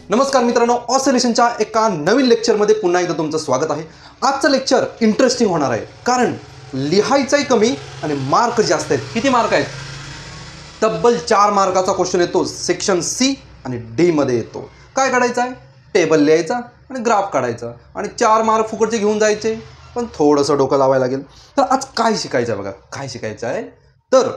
नमस्कार मित्रांनो, ऑसिलेशनच्या एका नवीन लेक्चरमध्ये पुन्हा एकदा तुमचं स्वागत आहे। आजचं लेक्चर इंटरेस्टिंग होणार आहे कारण लिहायचंही कमी आणि मार्क जास्त आहेत। किती मार्क आहेत? तब्बल 4 मार्काचा क्वेश्चन येतो सेक्शन सी आणि डी मध्ये येतो। काय काढायचं आहे? टेबल लिहायचा आणि ग्राफ काढायचा आणि 4 मार्क फुकटचे घेऊन जायचे, पण थोडंसं डोकं लावायला लागेल। तर आज काय शिकायचं आहे बघा, काय शिकायचं आहे तर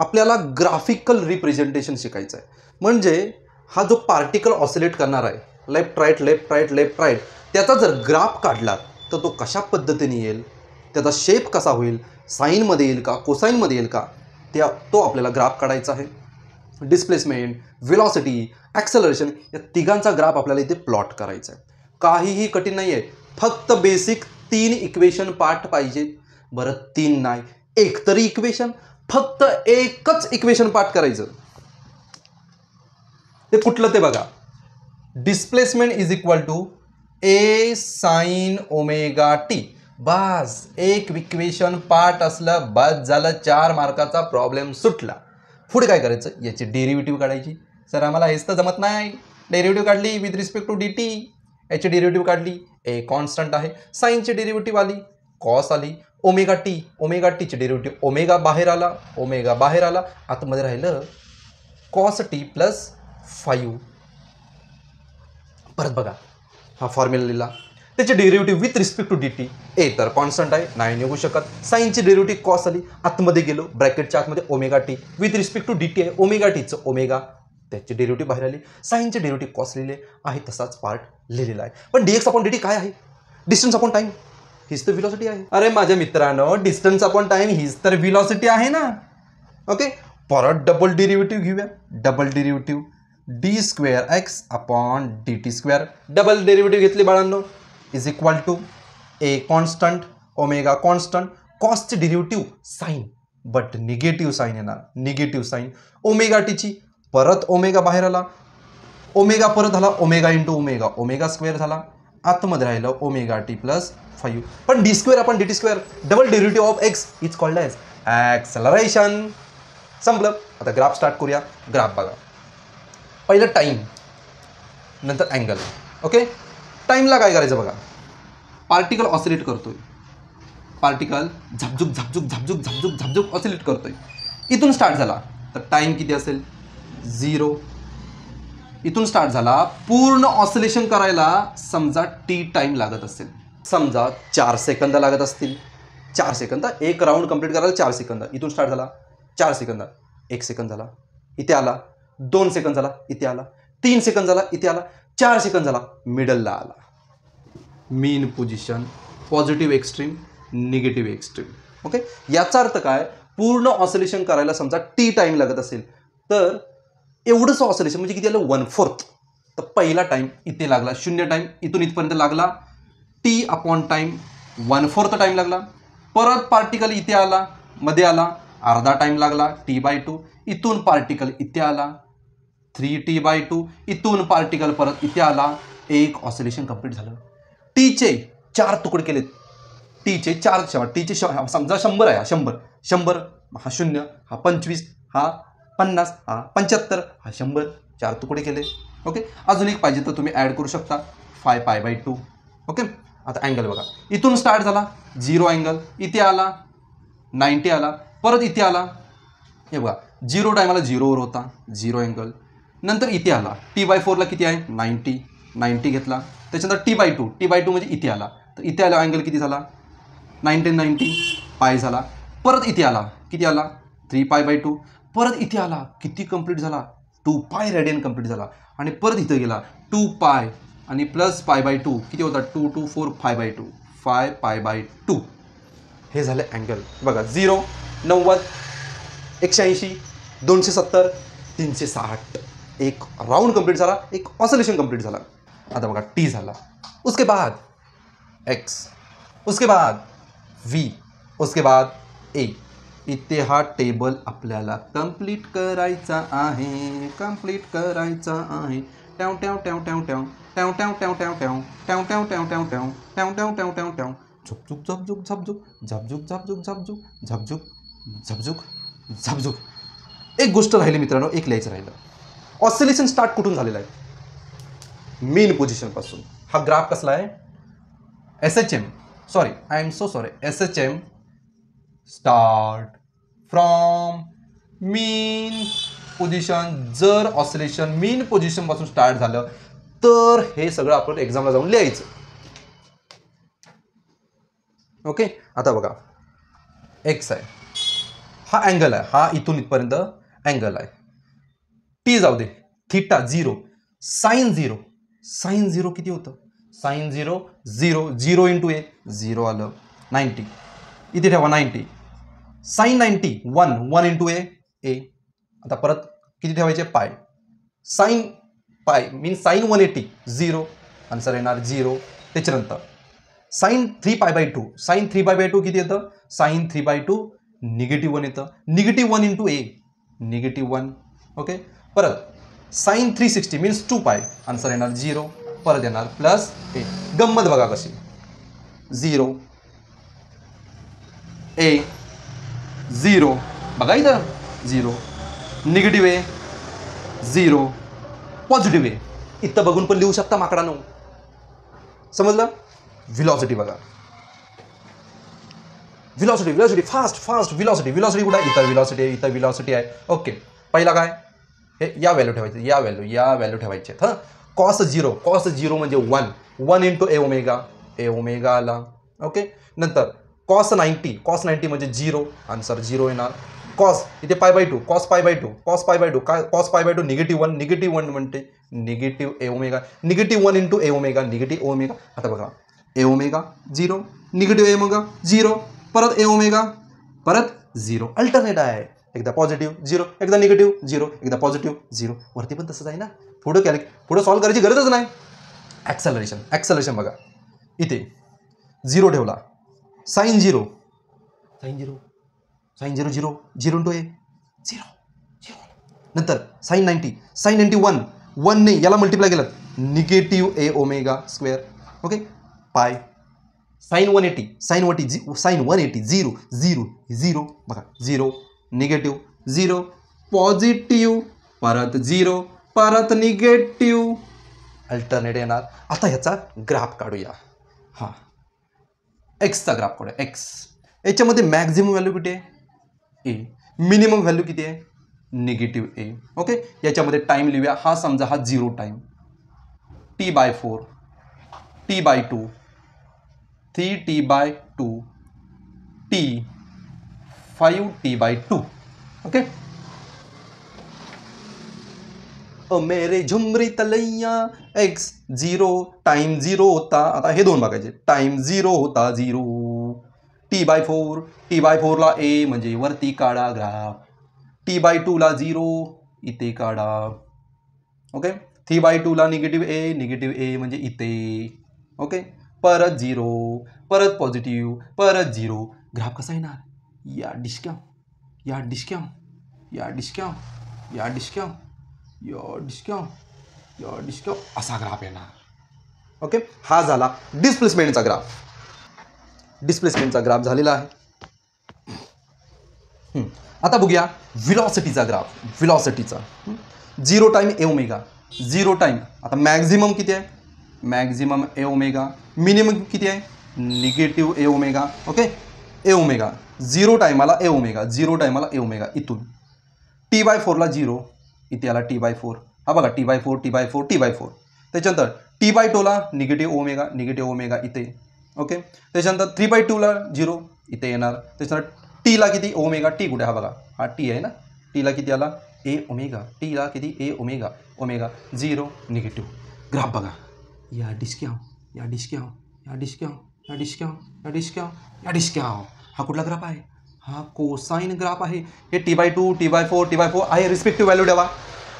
आपल्याला ग्राफिकल रिप्रेझेंटेशन शिकायचं आहे। म्हणजे हा जो पार्टिकल ऑसिलेट करणार आहे, left right left right left right, त्याचा जर ग्राफ काढला तर तो कशा पद्धतीने येईल, त्याचा शेप कसा होईल, साईनमध्ये येईल का कोसाईनमध्ये येईल का, तो आपल्याला ग्राफ काढायचा आहे। डिस्प्लेसमेंट, व्हेलॉसिटी, ॲक्सेलरेशन या तिघांचा ग्राफ आपल्याला इथे प्लॉट करायचा आहे। काहीही कठीण नाही आहे, फक्त बेसिक 3 इक्वेशन पार्ट पाहिजेत। बरं 3 नाही, एक तरी इक्वेशन, फक्त एकच इक्वेशन पार्ट करायचं। ते कुठलं ते बघा, displacement is equal to A sine omega T. बस एक इक्वेशन पार्ट असलं बस झालं, 4 मार्काचा प्रॉब्लेम सुटला। पुढे काय करायचं, याची डेरिव्हेटिव्ह काढायची। सर आम्हाला हेच तर जमत नाही, डेरिव्हेटिव्ह काढली with respect to D T, याची डेरिव्हेटिव्ह काढली, ए कॉन्स्टंट आहे, साईनची डेरिव्हेटिव्ह आली, कॉस आली, ओमेगा टीची डेरिव्हेटिव्ह ओमेगा बाहेर आला, आतमध्ये राहिलं कॉस टी प्लस 5। परत बघा हा फॉर्म्युला लिहिला, त्याची derivative with respect to D T, A तर कॉन्स्टंट आहे नाही निघू शकत, साईनची डेरिव्हेटिव्ह कॉस आली, आतमध्ये गेलो ब्रॅकेटच्या आतमध्ये omega T with respect to D T आहे, ओमेगा टीचं ओमेगा, त्याची डेरिव्हेटिव्ह बाहेर आली, साईनची डेरिव्हेटिव्ह कॉस लिहिले आहे, तसाच पार्ट लिहिलेला आहे। पण डीएक्स अपॉन डी काय आहे? डिस्टन्स अपॉन टाइम, हीच तर व्हेलॉसिटी आहे। अरे माझ्या मित्रांनो, डिस्टन्स अपॉन टाइम हीच तर व्हेलॉसिटी आहे ना। ओके, परत डबल डेरिव्हेटिव्ह घेऊया, double derivative D square X upon D T square, double derivative घेतली बाळांनो, is equal to A constant omega constant, कॉसची derivative sine, but negative sign येणार, निगेटिव्ह साईन, ओमेगा टीची परत ओमेगा बाहेर आला, ओमेगा परत झाला omega into omega, omega square झाला, आतमध्ये राहिलं ओमेगा टी प्लस 5। पण D square upon D T square, double derivative of X is called age acceleration. संपलं। आता ग्राफ स्टार्ट करूया। ग्राफ बघा, पहिलं टाइम, नंतर अँगल। ओके, टाइमला काय करायचं बघा, पार्टिकल ऑसिलेट करतोय, पार्टिकल झपझुक झपझुक झपझुक झपझुक झपझुक ऑसिलेट करतोय, इथून स्टार्ट झाला तर टाइम किती असेल? 0। इथून स्टार्ट झाला, पूर्ण ऑसिलेशन करायला समजा टी टाइम लागत असेल, समजा 4 सेकंद लागत असतील, 4 सेकंद, एक राऊंड कंप्लीट करायला 4 सेकंद, इथून स्टार्ट झाला 4 सेकंद, 1 सेकंद झाला इथे आला, 2 सेकंद झाला इथे आला, 3 सेकंद झाला इथे आला, 4 सेकंद झाला मिडलला आला। Mean position, positive extreme, negative extreme. Okay, याचा अर्थ काय, पूर्ण ऑसिलेशन करायला समजा टी टाइम लागत असेल तर एवढंच ऑसिलेशन म्हणजे किती आलं? 1/4। तर पहिला टाइम इथे लागला, 0 टाइम इथून इथपर्यंत लागला, टी अपॉन टाइम 1/4 टाइम लागला, परत पार्टिकल इथे आला, मध्ये आला, अर्धा टाइम लागला t/2, इथून पार्टिकल इथे आला 3t/2, इथून पार्टिकल परत इथे आला, एक ऑसिलेशन कंप्लीट झालं। टीचे 4 तुकडे केलेत, टीचे 4, टीचे समजा 100 आहे, 100 हा 0, हा 25, हा 50, हा 75, हा 100, 4 तुकडे केले। ओके, अजून एक पाहिजे तर तुम्ही ॲड करू शकता, 5π/2। ओके, आता अँगल बघा, इथून स्टार्ट झाला 0 अँगल, इथे आला 90 आला, परत इथे आला, हे बघा 0 टायमाला 0वर होता 0 अँगल, नंतर इथे आला t/4ला किती आहे? 90 घेतला, त्याच्यानंतर t/2 म्हणजे इथे आला, तर इथे आला अँगल किती झाला? 90 पाय झाला, परत इथे आला किती आला? 3π/2, परत इथे आला किती कंप्लीट झाला? 2π रेडियन कंप्लीट झाला, आणि परत इथे गेला 2π आणि प्लस π/2 किती होता? 2 2 4 5/2, 5π/2 हे झालं अँगल। बघा 0, 90, 180, 270, 360, एक राउंड कंप्लीट झाला, एक ऑसिलेशन कंप्लीट झाला। आता बघा टी झाला, उसके बाद एक्स, उसके बाद व्ही, उसके बाद ए, इथे हा टेबल आपल्याला कंप्लीट करायचा आहे, कंप्लीट करायचा आहे। ट्याव ट्याव ट्याव ट्याव ट्याव ट्याव ट्याव ट्याव ट्याव ट्याव ट्याव ट्याव ट्याव ट्याव ट्याव ट्याव ट्याव ट्याव ट्याव झुकझुक झपझुक झपझुक झपझुक झपझुक झपझुक झपझुक झपझुक झपझुक। एक गोष्ट राहिली मित्रांनो, एक लिहायचं राहिलं, ऑसिलेशन स्टार्ट कुठून झालेलं आहे? मीन पोझिशनपासून. हा ग्राफ कसला आहे? SHM, sorry I am so sorry, SHM start from mean position. जर ऑसिलेशन मीन पोझिशन पासून स्टार्ट झालं तर हे सगळं आपण एक्झामला जाऊन लिहायचं. ओके, आता बघा एक्स आहे, हा अँगल आहे, हा इथून इथपर्यंत अँगल आहे. टी जाऊ दे, थीटा 0, साइन 0, साइन 0 किती होतं? साइन 0 0, 0 इंटू ए 0 आलं 90. इथे ठेवा 90. साइन 90 1, 1 इंटू ए ए. आता परत किती ठेवायचे? पाय. साइन पाय मीन साइन 180 0, आन्सर येणार 0. त्याच्यानंतर साइन 3π/2, साइन 3π/2 किती येतं? साइन 3/2 -1 येतं. -1 इंटू ए -1. ओके, परत साइन 360 मीन्स 2π, आन्सर येणार 0. परत येणार प्लस ए. गंमत बघा कशी, 0 ए 0, बघा इथं 0, निगेटिव्ह ए 0, पॉझिटिव्ह ए. इथं बघून पण लिहू शकता माकडानो. समजलं? व्हेलॉसिटी बघा, velocity velocity fast fast velocity. Velocity कुठे आहे? इथं व्हेलॉसिटी आहे, इथं व्हेलॉसिटी आहे. ओके, पहिला काय? हे या व्हॅल्यू ठेवायचं, या व्हॅल्यू ठेवायचे. हां, कॉस 0 म्हणजे 1, 1 इंटू ए ओमेगा आला. ओके, नंतर कॉस 90 म्हणजे 0, आन्सर 0 येणार. कॉस इथे π/2, कॉस π/2 काय? कॉस π/2 -1 म्हणते negative A omega, -1 into A omega, negative omega. आता बघा ए ओमेगा 0, निगेटिव्ह ए ओमेगा 0, परत ए ओमेगा, परत 0. अल्टरनेट आहे, एकदा पॉझिटिव्ह 0, एकदा निगेटिव्ह 0, एकदा पॉझिटिव्ह 0. वरती पण तसंच आहे ना. पुढं सॉल्व्ह करायची गरजच नाही. ॲक्सेलरेशन बघा, इथे 0 ठेवला, साइन 0 0 इंटू ए 0. नंतर साइन 90 1 ने याला मल्टिप्लाय केलं, negative A omega square. Okay, पाय साइन 180 0 बघा, 0 निगेटिव्ह 0 पॉझिटिव्ह, परत 0 परत निगेटिव्ह, अल्टरनेट येणार. आता ह्याचा ग्राफ काढूया. हां, एक्सचा ग्राफ काढूया. एक्स याच्यामध्ये मॅक्झिमम व्हॅल्यू किती आहे? ए. मिनिमम व्हॅल्यू किती आहे? निगेटिव्ह ए. ओके, याच्यामध्ये टाइम लिहूया. हा समजा हा 0 time, T/4, T/2, 3T/2, T 5T/2. Okay, मेरे झुमरी तलैया एक्स 0 टाइम 0 होता. आता हे दोन बघायचे. टाइम 0 होता 0. T/4 ला ए म्हणजे वरती काढा ग्राफ. T/2 ला 0 इथे काढा. ओके, 3/2 ला निगेटिव्ह ए म्हणजे इथे. ओके, परत 0, परत पॉझिटिव्ह, परत 0. ग्राफ कसा येणार? या डिस्क्या असा ग्राफ येणार. ओके, हा झाला डिस्प्लेसमेंटचा ग्राफ झालेला आहे. आता बघूया व्हेलॉसिटीचा ग्राफ. व्हेलॉसिटीचा 0 टाइम ए ओमेगा, 0 टाइम. आता मॅक्झिमम किती आहे? मॅक्झिमम ए ओमेगा. मिनिमम किती आहे? Negative A omega. Okay, A omega 0 टायमाला ए ओमेगा इथून. T/4 ला 0 इथे आला T/4. हा बघा T/4. त्याच्यानंतर T/2 ला निगेटिव्ह ओमेगा इथे. ओके, त्याच्यानंतर 3/2 ला 0 इथे येणार. त्याच्यानंतर टी ला किती? ओमेगा. टी कुठे? हा बघा, हा टी आहे ना. टीला किती आला? ए ओमेगा. टीला किती? ए ओमेगा. 0 निगेटिव्ह. ग्राफ बघा, या डिस्क्या. हा कुठला ग्राफ आहे? हा कोसाइन ग्राफ आहे. हे T/2 आहे, रिस्पेक्टिव्ह व्हॅल्यू ठेवा.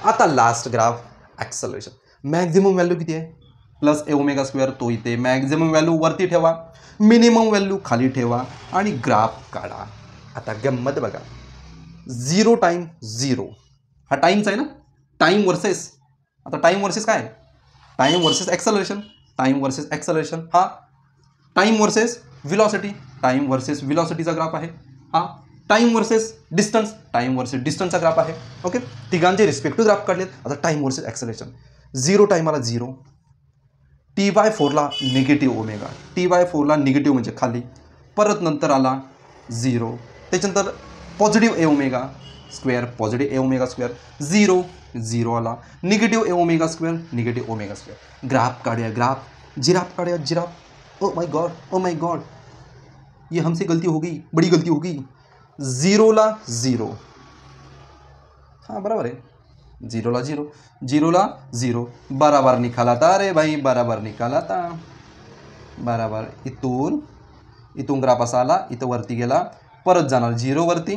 आता last graph acceleration. Maximum value किती आहे? प्लस ए ओमेगा स्क्वेअर, तो इथे. मॅक्झिमम व्हॅल्यू वरती ठेवा, मिनिमम व्हॅल्यू खाली ठेवा आणि ग्राफ काढा. आता गंमत बघा, 0 टाइम 0 हा टाइमचा आहे ना. टाइम वर्सेस, आता टाइम वर्सेस काय? Time versus acceleration. हा time versus velocity, time versus व्हेलॉसिटीचा ग्राफ आहे. हा टाइम वर्सेस डिस्टन्स, डिस्टन्सचा ग्राफ आहे. ओके, तिघांचे रिस्पेक्टिव्ह ग्राफ काढलेत. आता टाइम वर्सेस ॲक्सेलरेशन. 0 टायमाला 0, T/4ला निगेटिव्ह ओमेगा, T/4ला निगेटिव्ह म्हणजे खाली, परत नंतर आला 0, त्याच्यानंतर positive A omega square, positive A omega square, 0 0 आला, negative A omega square, negative omega square. Graph काढूया, ग्राफ जिराफ काढूया, जिराफ. ओ माय गॉड, ये हमसे गलती हो गई, बड़ी गलती हो गई. 0ला 0, हाँ बराबर आहे, 0ला 0, 0ला 0, बराबर निकाला था रे भाई, बराबर निकाला था, बराबर. इथून ग्राफ असा आला, इथं वरती गेला, परत जाणार 0 वरती,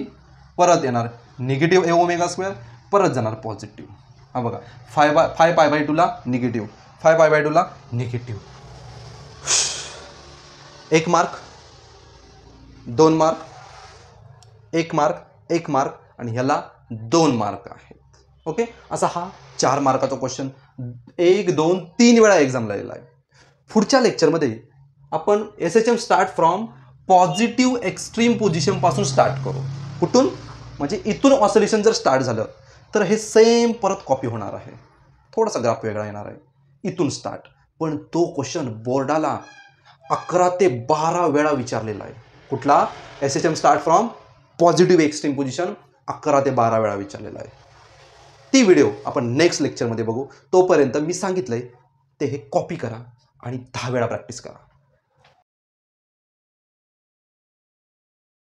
परत येणार निगेटिव्ह ए ओमेगा स्क्वेअर, परत जाणार पॉझिटिव्ह. हा बघा, 5π/2ला निगेटिव्ह, 5π/2ला negative. 1 mark, 2 mark, 1 mark, 1 mark, आणि ह्याला 2 मार्क आहेत. ओके, असा हा 4 मार्काचा क्वेश्चन 1, 2, 3 वेळा एक्झामला आलेला आहे. पुढच्या लेक्चरमध्ये आपण SHM start from positive extreme पोझिशनपासून स्टार्ट करू. कुठून म्हणजे इथून ऑसिलेशन जर स्टार्ट झालं तर हे सेम परत कॉपी होणार आहे, थोडासा ग्राफ वेगळा येणार आहे, इथून स्टार्ट. पण तो क्वेश्चन बोर्डाला 11 ते 12 वेळा विचारलेला आहे. कुठला? SHM start from positive extreme position 11 ते 12 वेळा विचारलेला आहे. ती व्हिडिओ आपण नेक्स्ट लेक्चरमध्ये बघू. तोपर्यंत मी सांगितलंय ते हे कॉपी करा आणि 10 वेळा प्रॅक्टिस करा.